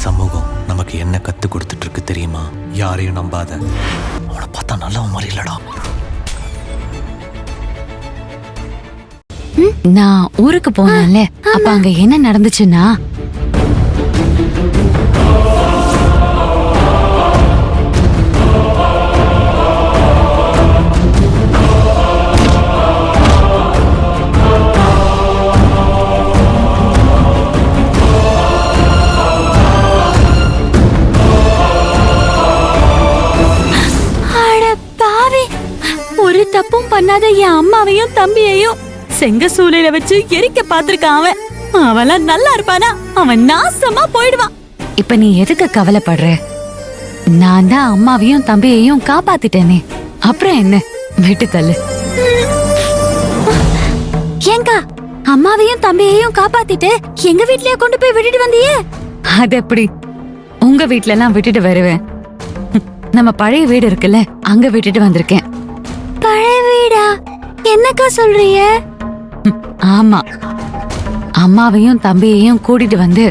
சமூகம் நமக்கு என்ன கத்து கொடுத்துட்டு இருக்கு தெரியுமா? யாரையும் நம்பாத. அவனை பார்த்தா நல்லவன் மாதிரி இல்லடா. நான் ஊருக்கு போனேன்ல, அப்ப அங்க என்ன நடந்துச்சுன்னா, ஒரு தப்பும் பண்ணாத என் அம்மாவையும் தம்பியையும் செங்க சூளையில வச்சு எரிக்க பாத்திருக்கான் அவன். அவெல்லாம் நல்லா இருப்பானா? அவன் நாசமா போயிடுவான். இப்ப நீ எதுக்கு கவலைப்படுற? நான் தான் அம்மாவையும் தம்பியையும் காப்பாத்திட்டேனே, அப்புறம் என்ன? விட்டு தள்ளு. ஏங்கா, அம்மாவையும் தம்பியையும் காப்பாத்திட்டு எங்க வீட்லயே கொண்டு போய் விட்டுட்டு வந்தியே? அது எப்படி உங்க வீட்ல எல்லாம் விட்டுட்டு வருவேன்? நம்ம பழைய வீடு இருக்குல்ல, அங்க விட்டுட்டு வந்திருக்கேன். பழைய வீடா? என்னக்கா சொல்றீங்க? ஆமா, அம்மாவையும் தம்பியையும் கூட்டிட்டு வந்து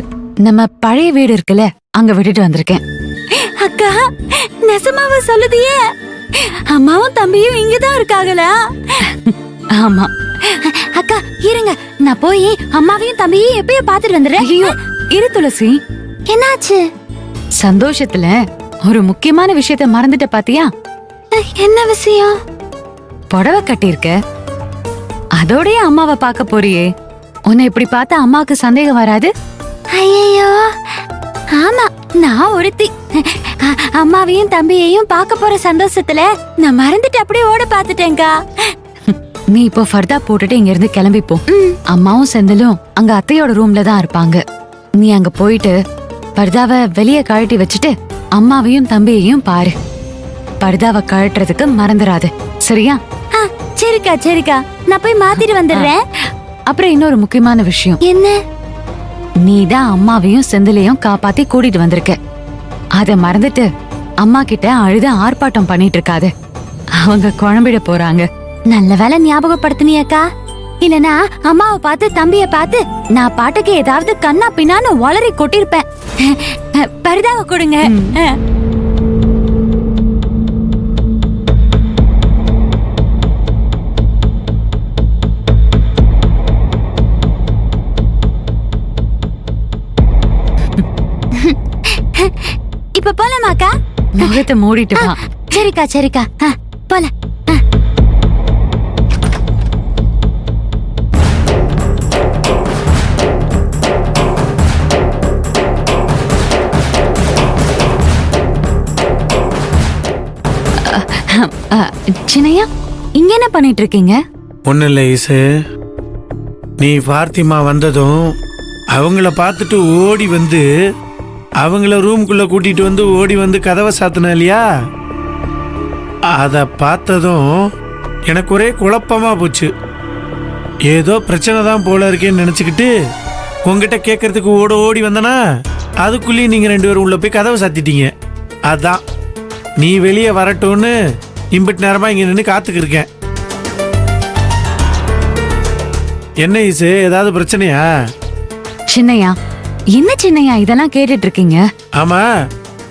நம்ம பழைய வீடு இருக்குல்ல, அங்க விட்டுட்டு வந்திருக்கேன். அக்கா, நெசமாவா சொல்லுதியே? அம்மாவும் தம்பியும் இங்கதான் இருக்காங்களா? ஆமா. அக்கா இருங்க, நான் போய் அம்மாவையும் தம்பியையும் எப்பயும் பாத்துட்டு வந்துடுறேன். ஐயோ இரு துளசி. என்னாச்சு? சந்தோஷத்துல ஒரு முக்கியமான விஷயத்த மறந்துட்ட பாத்தியா? என்ன விஷயம்? புடவை கட்டியிருக்க, அதோடய அம்மாவை பார்க்க போறியே. உன்னை இப்படி பார்த்தா அம்மாவுக்கு சந்தேகம் வராது? ஐயோ ஆமா, நான் ஒருத்தி அம்மாவையும் தம்பியையும் பார்க்க போற சந்தோஷத்துல நான் மறந்துட்டு அப்படியே ஓட பாத்துட்டேங்கா. நீ இப்போ ஃபர்தா போட்டுட்டு இங்க இருந்து கிளம்பி போ. அம்மாவும் செந்திலும் அங்க அத்தையோட ரூம்ல தான் இருப்பாங்க. நீ அங்க போயிட்டு பர்தாவை வெளியே கழட்டி வச்சுட்டு அம்மாவையும் தம்பியையும் பாரு. பர்தாவை கழட்டுறதுக்கு மறந்துடாது, சரியா? சரிக்கா சரிக்கா, நான் போய் மாத்திட்டு வந்துடுறேன். அப்புறம் இன்னொரு முக்கியமான விஷயம். என்ன? நீதான் அம்மாவையும் செந்திலையும் காப்பாத்தி கூட்டிட்டு வந்திருக்க. அத மறந்துட்டு அம்மா கிட்ட அழுத ஆர்ப்பாட்டம் பண்ணிட்டு இருக்காது. அவங்க குழம்பிட போறாங்க. நல்ல வேலை ஞாபகப்படுத்தினியக்கா, இல்லனா அம்மாவை பார்த்து தம்பிய பார்த்து நான் பாட்டுக்கு ஏதாவது கண்ணா பின்னான்னு ஒளறி கொட்டிருப்பேன். பரிதாவை கொடுங்க. இப்ப போலாமாக்கா? முகத்தை மூடிட்டு வா. சரிக்கா சரிக்கா, போல. சின்னையா, இங்க என்ன பண்ணிட்டு இருக்கீங்க? ஒன்னும் இல்லை ஈசு, நீ பார்த்திமா வந்ததும் அவங்கள பார்த்துட்டு ஓடி வந்து அவங்கள ரூம்குள்ள கூட்டிட்டு வந்து ஓடி வந்து கதவை சாத்தின இல்லையா? அதை பார்த்ததும் எனக்கு ஒரே குழப்பமா போச்சு. ஏதோ பிரச்சனை தான் போல இருக்கேன்னு நினச்சிக்கிட்டு உங்ககிட்ட கேட்கறதுக்கு ஓடி வந்தனா, அதுக்குள்ளேயும் நீங்கள் 2 பேரும் உள்ள போய் கதவை சாத்திட்டீங்க. அதான் நீ வெளியே வரட்டும்னு இம்பிட்டு நேரமாக இங்கே நின்று காத்துக்கு இருக்கேன். என்ன ஈசு, ஏதாவது பிரச்சனையா? சின்னையா, என்ன சின்னையா இதெல்லாம் கேட்டுட்டு இருக்கீங்க? ஆமா,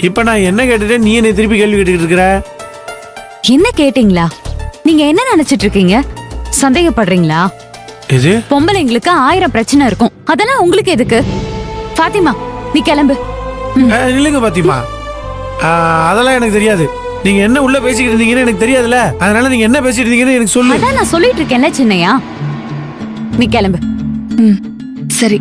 இப்ப நான் என்ன கேட்டுட்டேன், நீ என்ன திருப்பி கேள்வி கேட்டுக்கிட்டு இருக்கிற? என்ன கேட்டீங்களா? நீங்க என்ன நினைச்சிட்டு இருக்கீங்க? சந்தேகப்படுறீங்களா? இது பொம்பளைங்களுக்கு 1000 பிரச்சனை இருக்கும், அதெல்லாம் உங்களுக்கு எதுக்கு? பாத்திமா, நீ கிளம்பு. இல்லைங்க பாத்திமா, அதெல்லாம் எனக்கு தெரியாது. நீங்க என்ன உள்ள பேசிக்கிட்டு இருந்தீங்கன்னு எனக்கு தெரியாதுல்ல, அதனால நீங்க என்ன பேசிட்டு இருந்தீங்கன்னு எனக்கு சொல்லு. அதான் நான் சொல்லிட்டு இருக்கேன்ல சின்னையா, நீ கிளம்பு. சரி.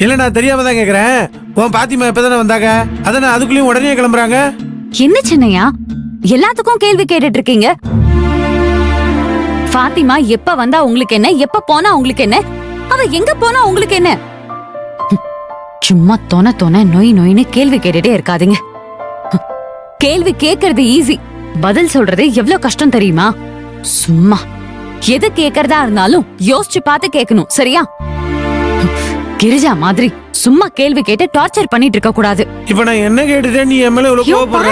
இல்ல, நான் தெரியாம தான் கேக்குறேன். உன் பாத்திமா எப்பதானே வந்தாங்க, அதான் அதுக்குள்ளயும் உடனே கிளம்புறாங்க. என்ன சின்னையா, எல்லாத்துக்கும் கேள்வி கேட்டுட்டு இருக்கீங்க? பாத்திமா எப்ப வந்தா உங்களுக்கு என்ன, எப்ப போனா உங்களுக்கு என்ன, அவ எங்க போனா உங்களுக்கு என்ன? சும்மா தொன நொய்னு கேள்வி கேட்டுட்டே இருக்காதீங்க. கேள்வி கேக்குறது ஈஸி, பதில் சொல்றது எவ்வளவு கஷ்டம் தெரியுமா? சும்மா எது கேக்குறதா இருந்தாலும் யோசிச்சு பார்த்து கேட்கணும், சரியா? கிரிஜா மாதிரி சும்மா கேள்வி கேட்டு டார்ச்சர் பண்ணிட்டு இருக்க கூடாது. இப்ப நான் என்ன கேட்டுட்டேன் நீ என் மேல இவ்வளவு ஐயோ, கோவப்படுற?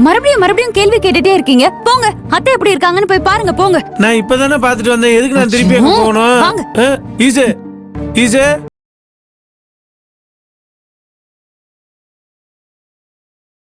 பாருங்க, மறுபடியும் கேள்வி கேட்டுட்டே இருக்கீங்க. போங்க, அத்தை எப்படி இருக்காங்கன்னு போய் பாருங்க, போங்க. நான் இப்பதானே பாத்துட்டு வந்தேன், எதுக்கு நான் திருப்பி அங்க ஐயோ, போகணும்? வாங்க. ஈசு ஈசு